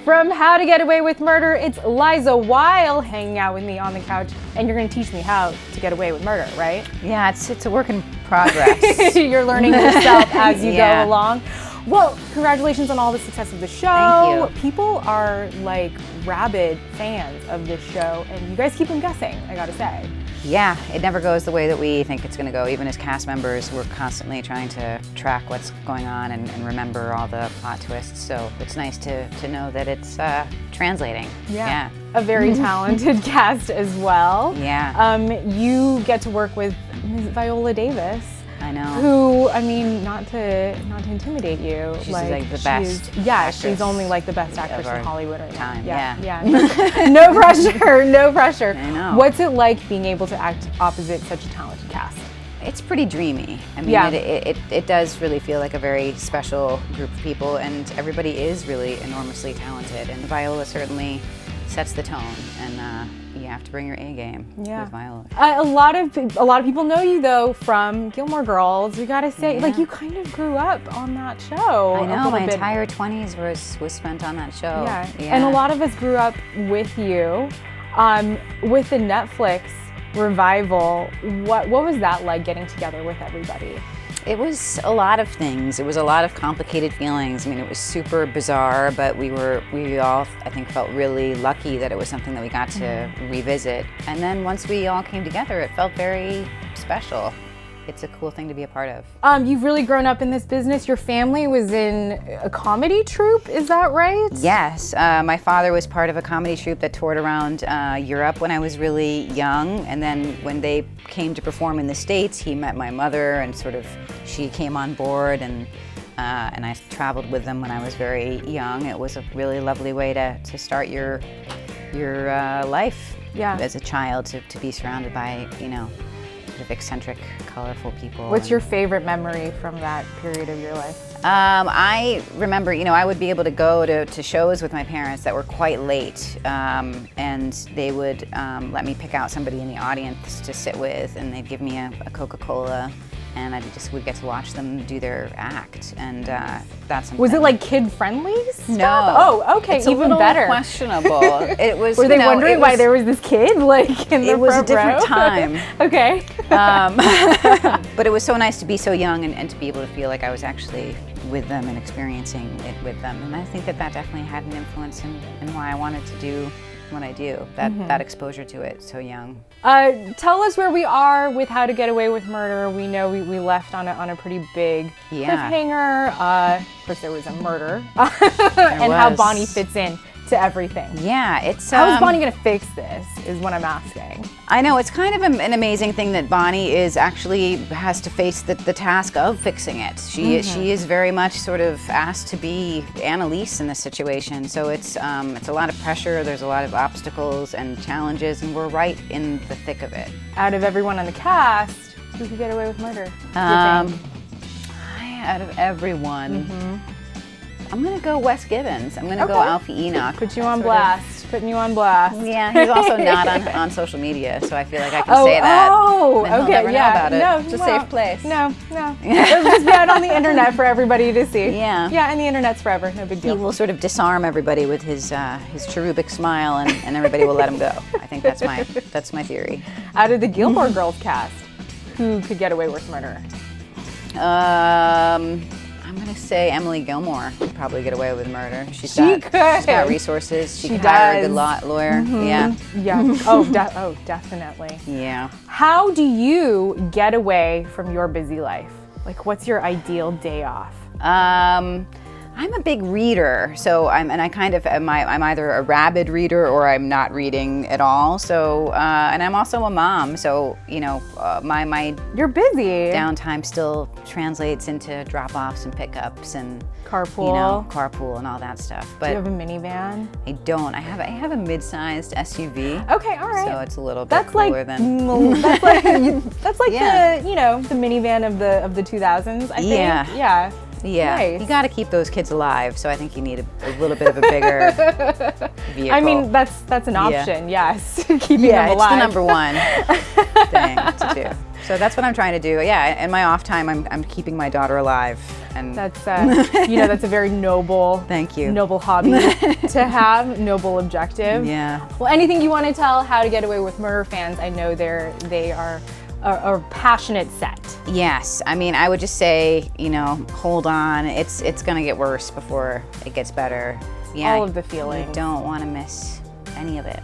From How to Get Away with Murder, it's Liza Weil hanging out with me on the couch, and you're going to teach me how to get away with murder, right? Yeah, it's a work in progress. You're learning yourself as you go along. Well, congratulations on all the success of the show. Thank you. People are like rabid fans of this show, and you guys keep them guessing, I gotta say. Yeah, it never goes the way that we think it's going to go. Even as cast members, we're constantly trying to track what's going on and remember all the plot twists. So it's nice to know that it's translating. Yeah. A very talented cast as well. Yeah. You get to work with Ms. Viola Davis. I know. Who, I mean, not to intimidate you. She's like the best. Yeah, she's only like the best actress in Hollywood right now. Yeah. No pressure, no pressure. I know. What's it like being able to act opposite such a talented cast? It's pretty dreamy. I mean, it does really feel like a very special group of people, and everybody is really enormously talented. And Viola certainly sets the tone, and you have to bring your A game with Viola. A lot of people know you though from Gilmore Girls. We gotta say, like, you kind of grew up on that show. I know, my entire 20s was spent on that show. Yeah, and a lot of us grew up with you. With the Netflix revival, what was that like, getting together with everybody? It was a lot of things. It was a lot of complicated feelings. I mean, it was super bizarre, but we all, I think, felt really lucky that it was something that we got to revisit. And then once we all came together, it felt very special. It's a cool thing to be a part of. You've really grown up in this business. Your family was in a comedy troupe, is that right? Yes, my father was part of a comedy troupe that toured around Europe when I was really young, and then when they came to perform in the States, he met my mother, and she came on board, and I traveled with them when I was very young. It was a really lovely way to start your life as a child, to be surrounded by, of eccentric, colorful people. What's your favorite memory from that period of your life? I remember, I would be able to go to shows with my parents that were quite late, and they would let me pick out somebody in the audience to sit with, and they'd give me a Coca-Cola, and I just would get to watch them do their act, and that's something. Was it like kid-friendly stuff? No. Oh, okay, it's even a better. Questionable. It was. Were they wondering why there was this kid like in the front row? It was a different time. Okay. But it was so nice to be so young and to be able to feel like I was actually with them and experiencing it with them, and I think that definitely had an influence in why I wanted to do what I do, that exposure to it so young. Tell us where we are with How to Get Away with Murder. We know we left on a pretty big cliffhanger. Of course, there was a murder, and how Bonnie fits in to everything. Yeah, it's how is Bonnie gonna fix this? Is what I'm asking. I know, it's kind of an amazing thing that Bonnie has to face the task of fixing it. She is very much sort of asked to be Annalise in this situation. So it's a lot of pressure. There's a lot of obstacles and challenges, and we're right in the thick of it. Out of everyone on the cast, who could get away with murder? Out of everyone. I'm gonna go Wes Gibbons. I'm gonna go Alfie Enoch. Putting you on blast. Yeah, he's also not on social media, so I feel like I can say that. Oh, and he'll never know about it. It's a safe place. No. It'll just be out on the internet for everybody to see. Yeah. Yeah, and the internet's forever. No big deal. He will sort of disarm everybody with his cherubic smile, and everybody will let him go. I think that's my theory. Out of the Gilmore Girls cast, who could get away with murder? I'm going to say Emily Gilmore would probably get away with murder. She's got resources. She could hire a good lawyer. Yeah. Oh, definitely. Yeah. How do you get away from your busy life? Like, what's your ideal day off? I'm a big reader, so I'm either a rabid reader or I'm not reading at all. So, and I'm also a mom, so my you're busy. Downtime still translates into drop-offs and pickups and carpool and all that stuff. But do you have a minivan? I don't. I have a mid-sized SUV. Okay, all right. So it's a little bit cooler than. That's like the minivan of the 2000s. I think. Yeah. Yeah, nice. You got to keep those kids alive, so I think you need a little bit of a bigger vehicle. I mean, that's an option, yes, keeping them alive. Yeah, it's the number one thing to do. So that's what I'm trying to do. Yeah, in my off time, I'm keeping my daughter alive. And that's that's a very noble. Thank you. Noble hobby to have, noble objective. Yeah. Well, anything you want to tell How to Get Away with Murder fans? I know they are a passionate set. Yes, I mean, I would just say, hold on. It's gonna get worse before it gets better. Yeah. All of the feelings. You don't want to miss any of it.